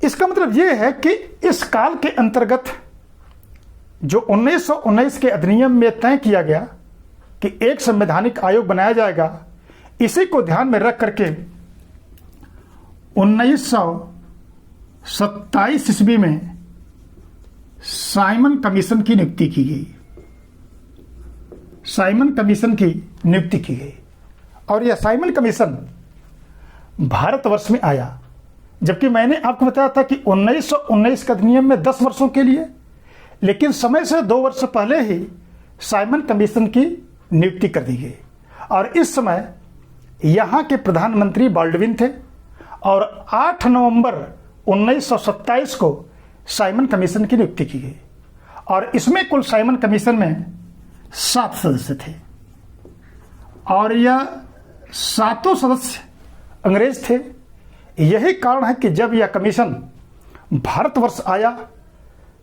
इसका मतलब यह है कि इस काल के अंतर्गत जो 1919 के अधिनियम में तय किया गया कि एक संवैधानिक आयोग बनाया जाएगा, इसी को ध्यान में रख करके 1927 ईस्वी में साइमन कमीशन की नियुक्ति की गई। साइमन कमीशन की नियुक्ति की गई और यह साइमन कमीशन भारतवर्ष में आया, जबकि मैंने आपको बताया था कि 1919 के अधिनियम में 10 वर्षों के लिए, लेकिन समय से 2 वर्ष पहले ही साइमन कमीशन की नियुक्ति कर दी गई और इस समय यहाँ के प्रधानमंत्री बाल्डविन थे और 8 नवंबर 1927 को साइमन कमीशन की नियुक्ति की गई और इसमें कुल साइमन कमीशन में 7 सदस्य थे और यह 7 सदस्य अंग्रेज थे। यही कारण है कि जब यह कमीशन भारतवर्ष आया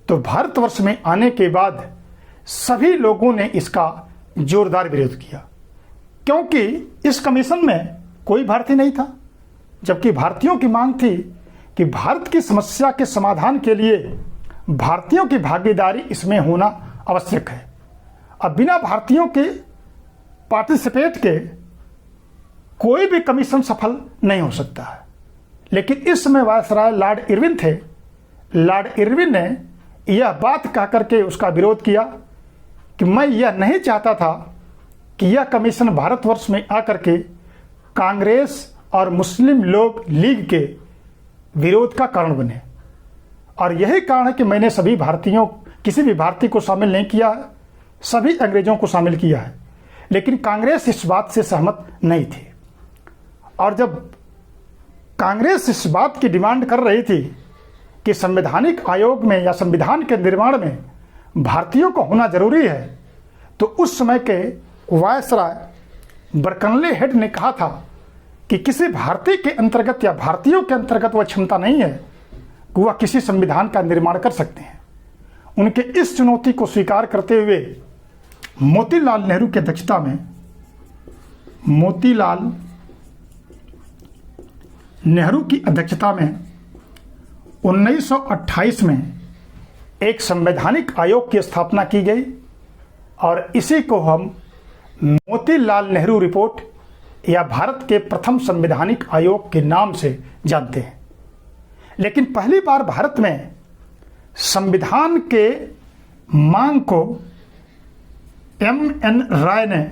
तो भारतवर्ष में आने के बाद सभी लोगों ने इसका जोरदार विरोध किया, क्योंकि इस कमीशन में कोई भारतीय नहीं था, जबकि भारतीयों की मांग थी कि भारत की समस्या के समाधान के लिए भारतीयों की भागीदारी इसमें होना आवश्यक है। अब बिना भारतीयों के पार्टिसिपेट के कोई भी कमीशन सफल नहीं हो सकता है। लेकिन इस समय वायसराय लॉर्ड इरविन थे। लॉर्ड इरविन ने यह बात कह करके उसका विरोध किया कि मैं यह नहीं चाहता था कि यह कमीशन भारतवर्ष में आकर के कांग्रेस और मुस्लिम लोग लीग के विरोध का कारण बने, और यही कारण है कि मैंने सभी भारतीयों, किसी भी भारतीय को शामिल नहीं किया है, सभी अंग्रेजों को शामिल किया है। लेकिन कांग्रेस इस बात से सहमत नहीं थी और जब कांग्रेस इस बात की डिमांड कर रही थी कि संवैधानिक आयोग में या संविधान के निर्माण में भारतीयों को होना जरूरी है, तो उस समय के वायसराय बर्कनले हेड ने कहा था कि किसी भारतीय के अंतर्गत या भारतीयों के अंतर्गत वह क्षमता नहीं है कि वह किसी संविधान का निर्माण कर सकते हैं। उनके इस चुनौती को स्वीकार करते हुए मोतीलाल नेहरू की अध्यक्षता में, मोतीलाल नेहरू की अध्यक्षता में 1928 में एक संवैधानिक आयोग की स्थापना की गई और इसी को हम मोतीलाल नेहरू रिपोर्ट या भारत के प्रथम संवैधानिक आयोग के नाम से जानते हैं। लेकिन पहली बार भारत में संविधान के मांग को M.N. राय ने,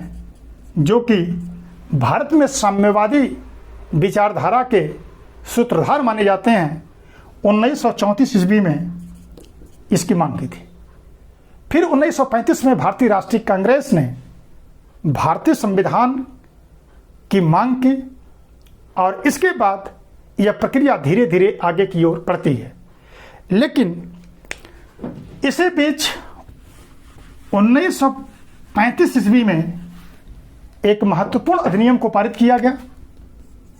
जो कि भारत में साम्यवादी विचारधारा के सूत्रधार माने जाते हैं, 1934 ईस्वी में इसकी मांग की थी। फिर 1935 में भारतीय राष्ट्रीय कांग्रेस ने भारतीय संविधान की मांग की और इसके बाद यह प्रक्रिया धीरे धीरे आगे की ओर बढ़ती है। लेकिन इसी बीच 1935 ईस्वी में एक महत्वपूर्ण अधिनियम को पारित किया गया।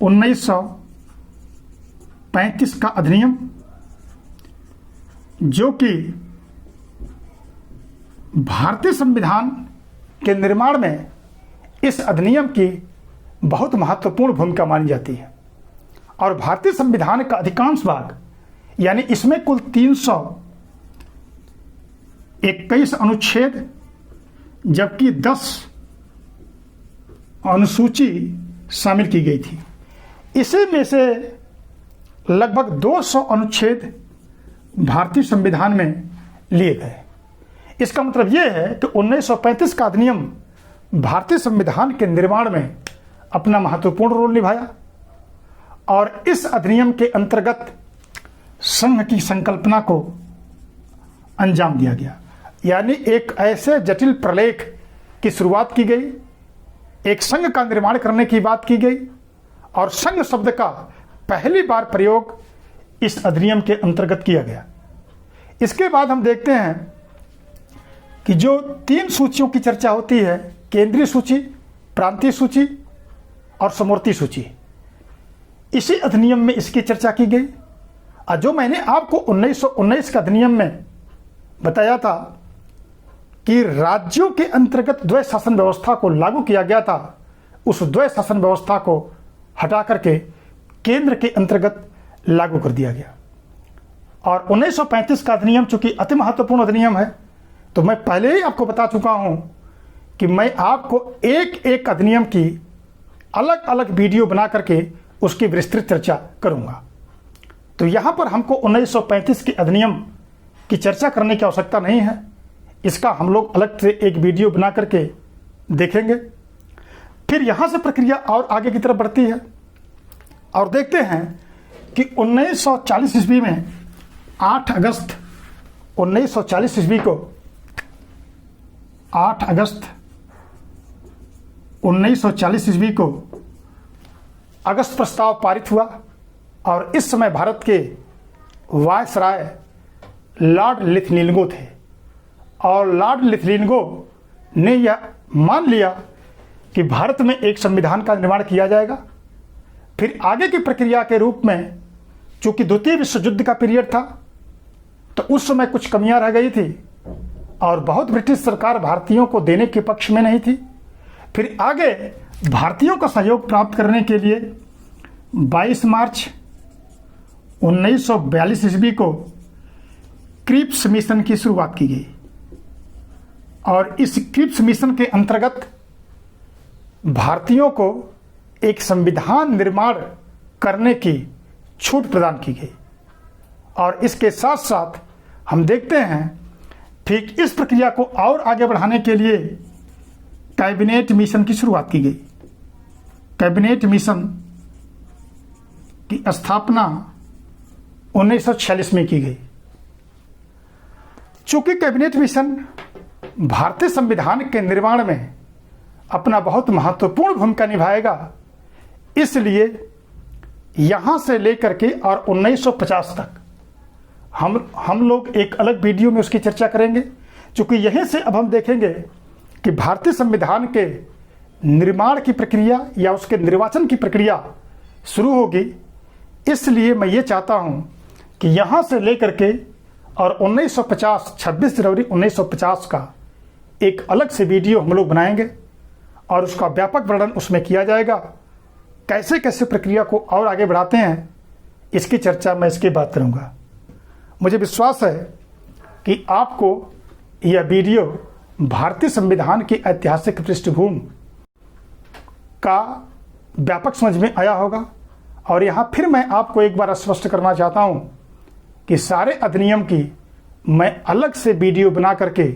1935 का अधिनियम जो कि भारतीय संविधान के निर्माण में इस अधिनियम की बहुत महत्वपूर्ण भूमिका मानी जाती है। और भारतीय संविधान का अधिकांश भाग यानी इसमें कुल 321 अनुच्छेद जबकि 10 अनुसूची शामिल की गई थी। इसी में से लगभग 200 अनुच्छेद भारतीय संविधान में लिए गए। इसका मतलब यह है कि 1935 का अधिनियम भारतीय संविधान के निर्माण में अपना महत्वपूर्ण रोल निभाया और इस अधिनियम के अंतर्गत संघ की संकल्पना को अंजाम दिया गया। यानी एक ऐसे जटिल प्रलेख की शुरुआत की गई, एक संघ का निर्माण करने की बात की गई और संघ शब्द का पहली बार प्रयोग इस अधिनियम के अंतर्गत किया गया। इसके बाद हम देखते हैं कि जो 3 सूचियों की चर्चा होती है, केंद्रीय सूची, प्रांतीय सूची और समवर्ती सूची, इसी अधिनियम में इसकी चर्चा की गई। और जो मैंने आपको 1919 का अधिनियम में बताया था कि राज्यों के अंतर्गत द्वैध शासन व्यवस्था को लागू किया गया था, उस द्वैध शासन व्यवस्था को हटा करके केंद्र के अंतर्गत लागू कर दिया गया। और 1935 का अधिनियम चूंकि अति महत्वपूर्ण अधिनियम है, तो मैं पहले ही आपको बता चुका हूं कि मैं आपको एक एक अधिनियम की अलग अलग वीडियो बना करके उसकी विस्तृत चर्चा करूंगा। तो यहां पर हमको 1935 के अधिनियम की चर्चा करने की आवश्यकता नहीं है, इसका हम लोग अलग से एक वीडियो बना करके देखेंगे। फिर यहां से प्रक्रिया और आगे की तरफ बढ़ती है और देखते हैं कि 1940 ईस्वी में 8 अगस्त 1940 ईस्वी को 8 अगस्त 1940 ईस्वी को अगस्त प्रस्ताव पारित हुआ और इस समय भारत के वायसराय लॉर्ड लिथलिंगो थे और लॉर्ड लिथलिंगो ने यह मान लिया कि भारत में एक संविधान का निर्माण किया जाएगा। फिर आगे की प्रक्रिया के रूप में चूंकि द्वितीय विश्व युद्ध का पीरियड था, तो उस समय कुछ कमियां रह गई थी और बहुत ब्रिटिश सरकार भारतीयों को देने के पक्ष में नहीं थी। फिर आगे भारतीयों का सहयोग प्राप्त करने के लिए 22 मार्च 1942 ईस्वी को क्रिप्स मिशन की शुरुआत की गई और इस क्रिप्स मिशन के अंतर्गत भारतीयों को एक संविधान निर्माण करने की छूट प्रदान की गई। और इसके साथ साथ हम देखते हैं ठीक इस प्रक्रिया को और आगे बढ़ाने के लिए कैबिनेट मिशन की शुरुआत की गई। कैबिनेट मिशन की स्थापना 1946 में की गई। चूंकि कैबिनेट मिशन भारतीय संविधान के निर्माण में अपना बहुत महत्वपूर्ण भूमिका निभाएगा, इसलिए यहां से लेकर के और 1950 तक हम लोग एक अलग वीडियो में उसकी चर्चा करेंगे। क्योंकि यहीं से अब हम देखेंगे कि भारतीय संविधान के निर्माण की प्रक्रिया या उसके निर्वाचन की प्रक्रिया शुरू होगी। इसलिए मैं ये चाहता हूं कि यहां से लेकर के और 1950 26 जनवरी 1950 का एक अलग से वीडियो हम लोग बनाएंगे और उसका व्यापक वर्णन उसमें किया जाएगा। कैसे कैसे प्रक्रिया को और आगे बढ़ाते हैं, इसकी चर्चा मैं इसके बाद करूंगा। मुझे विश्वास है कि आपको यह वीडियो भारतीय संविधान की ऐतिहासिक पृष्ठभूमि का व्यापक समझ में आया होगा। और यहाँ फिर मैं आपको एक बार स्पष्ट करना चाहता हूँ कि सारे अधिनियम की मैं अलग से वीडियो बना करके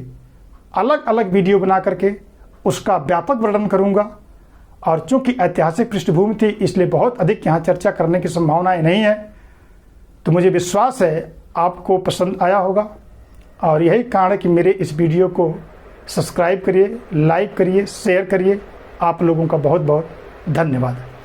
अलग अलग वीडियो बना करके उसका व्यापक वर्णन करूँगा। और चूँकि ऐतिहासिक पृष्ठभूमि थी, इसलिए बहुत अधिक यहाँ चर्चा करने की संभावनाएं नहीं है। तो मुझे विश्वास है आपको पसंद आया होगा और यही कारण है कि मेरे इस वीडियो को सब्सक्राइब करिए, लाइक करिए, शेयर करिए। आप लोगों का बहुत बहुत धन्यवाद।